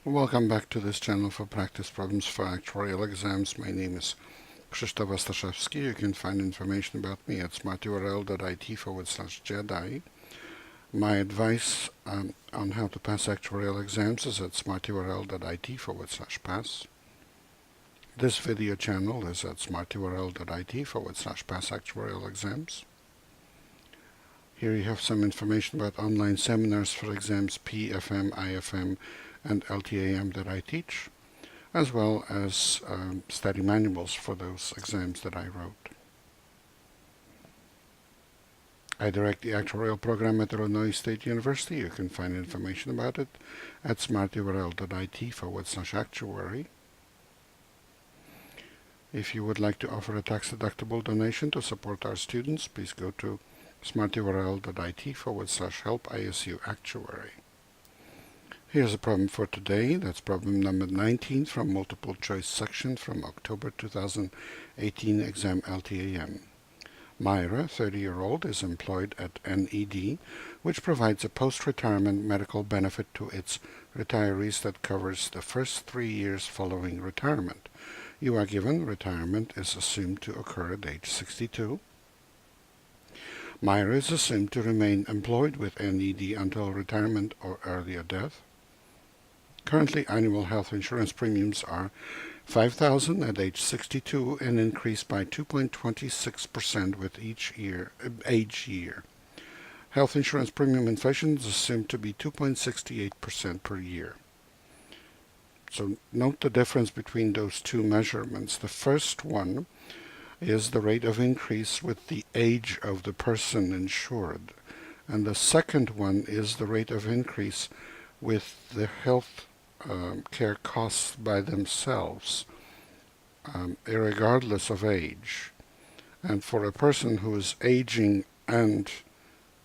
Welcome back to this channel for practice problems for actuarial exams. My name is Krzysztof Ostaszewski. You can find information about me at smarturl.it/Jedi. My advice on how to pass actuarial exams is at smarturl.it/pass. This video channel is at smarturl.it/pass actuarial exams. Here you have some information about online seminars for exams PFM, IFM, and LTAM that I teach, as well as study manuals for those exams that I wrote. I direct the actuarial program at Illinois State University. You can find information about it at smarturl.it/actuary. If you would like to offer a tax-deductible donation to support our students, please go to smarturl.it/help ISU actuary. Here's a problem for today. That's problem number 19 from multiple choice section from October 2018 exam LTAM. Myra, 30-year-old, is employed at NED, which provides a post-retirement medical benefit to its retirees that covers the first 3 years following retirement. You are given retirement is assumed to occur at age 62. Myra is assumed to remain employed with NED until retirement or earlier death. Currently, annual health insurance premiums are $5,000 at age 62 and increase by 2.26% with each age year. Health insurance premium inflation is assumed to be 2.68% per year. So note the difference between those two measurements. The first one is the rate of increase with the age of the person insured, and the second one is the rate of increase with the health care costs by themselves, irregardless of age. And for a person who is aging and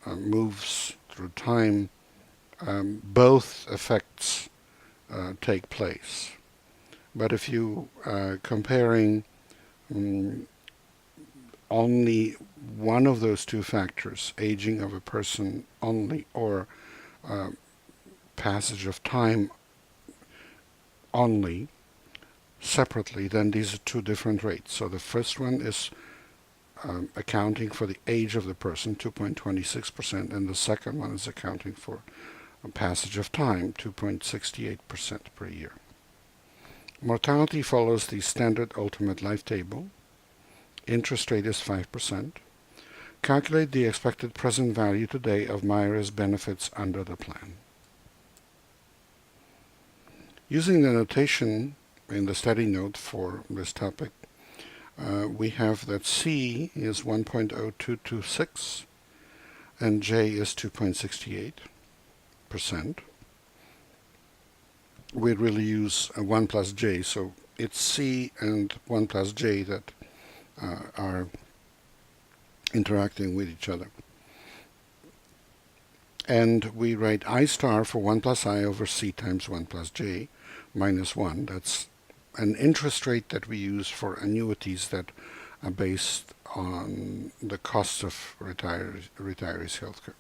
moves through time, both effects take place. But if you are comparing only one of those two factors, aging of a person only, or passage of time only, separately, then these are two different rates. So the first one is accounting for the age of the person, 2.26%, and the second one is accounting for a passage of time, 2.68% per year. Mortality follows the standard ultimate life table. Interest rate is 5%. Calculate the expected present value today of Myra's benefits under the plan. Using the notation in the study note for this topic, we have that C is 1.0226 and J is 2.68%. We really use 1 plus J, so it's C and 1 plus J that are interacting with each other. And we write I star for 1 plus I over C times 1 plus J minus 1. That's an interest rate that we use for annuities that are based on the cost of retirees' healthcare.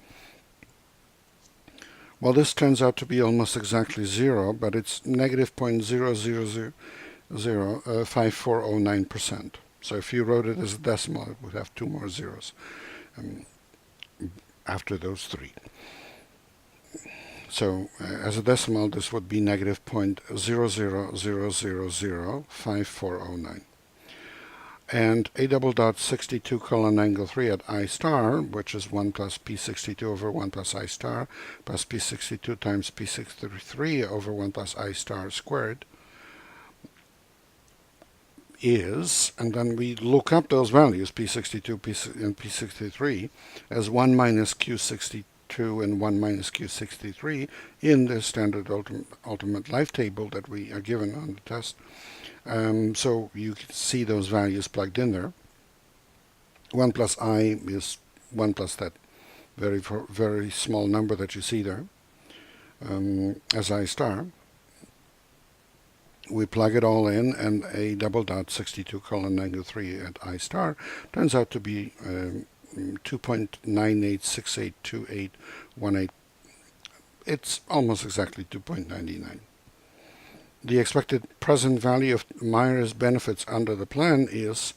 Well, this turns out to be almost exactly 0, but it's negative 0.0005409%. So if you wrote it as a decimal, it would have 2 more zeros after those 3. So as a decimal, this would be negative 0.0005409. And A double dot 62 colon angle 3 at I star, which is 1 plus P62 over 1 plus I star, plus P62 times P63 over 1 plus I star squared, is, and then we look up those values, P62 and P63, as 1 minus Q62 and 1 minus Q63 in the standard ultimate life table that we are given on the test. So you can see those values plugged in there. 1 plus I is 1 plus that very small number that you see there as I star. We plug it all in, and A double dot 62 colon angle 3 at I star turns out to be 2.98682818. It's almost exactly 2.99. the expected present value of Myers benefits under the plan is,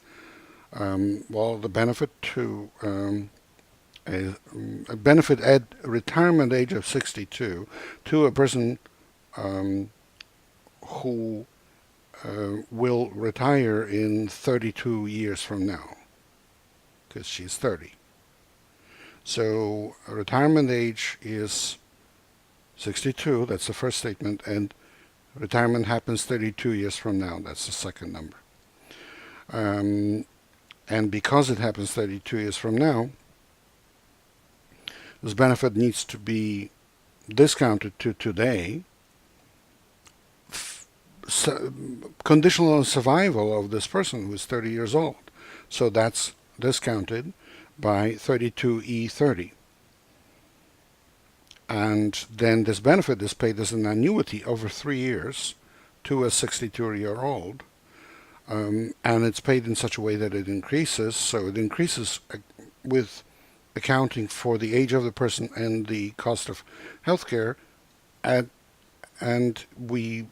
well, the benefit to a benefit at retirement age of 62 to a person who will retire in 32 years from now, because she's 30. So retirement age is 62, that's the first statement, and retirement happens 32 years from now, that's the second number. And because it happens 32 years from now, this benefit needs to be discounted to today, conditional on survival of this person who is 30 years old. So that's discounted by 32E30. And then this benefit is paid as an annuity over 3 years to a 62-year-old. And it's paid in such a way that it increases. So it increases with accounting for the age of the person and the cost of healthcare, and we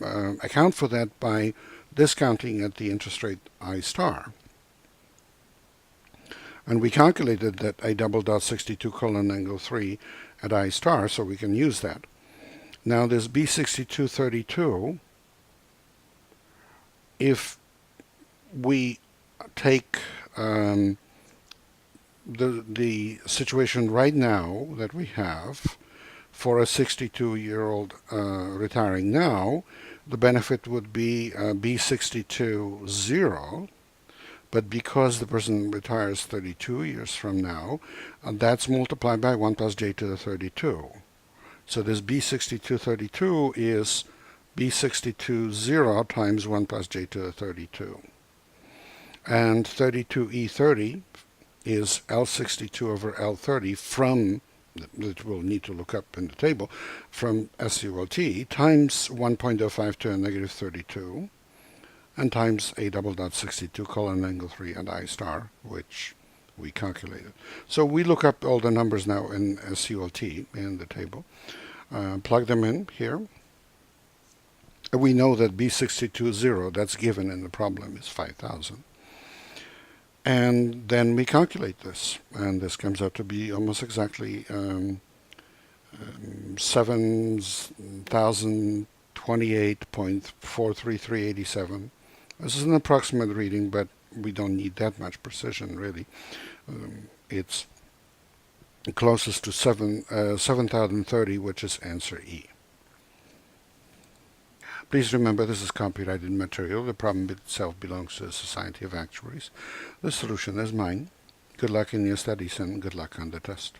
account for that by discounting at the interest rate I star. And we calculated that a double dot 62 colon angle 3 at I star, so we can use that. Now this B6232, if we take the situation right now that we have for a 62-year-old retiring now, the benefit would be B62.0, but because the person retires 32 years from now, that's multiplied by 1 plus j to the 32. So this B6232 is B62.0 times 1 plus j to the 32. And 32E30 is L62 over L30 from, that we'll need to look up in the table, from SULT times 1.05 to a negative 32, and times a double dot 62 colon angle 3 and I star, which we calculated. So we look up all the numbers now in SULT in the table, plug them in here. We know that B62.0, that's given in the problem, is 5,000. And then we calculate this, and this comes out to be almost exactly 7,028.43387. This is an approximate reading, but we don't need that much precision, really. It's closest to 7,030, which is answer E. Please remember, this is copyrighted material. The problem itself belongs to the Society of Actuaries. The solution is mine. Good luck in your studies and good luck on the test.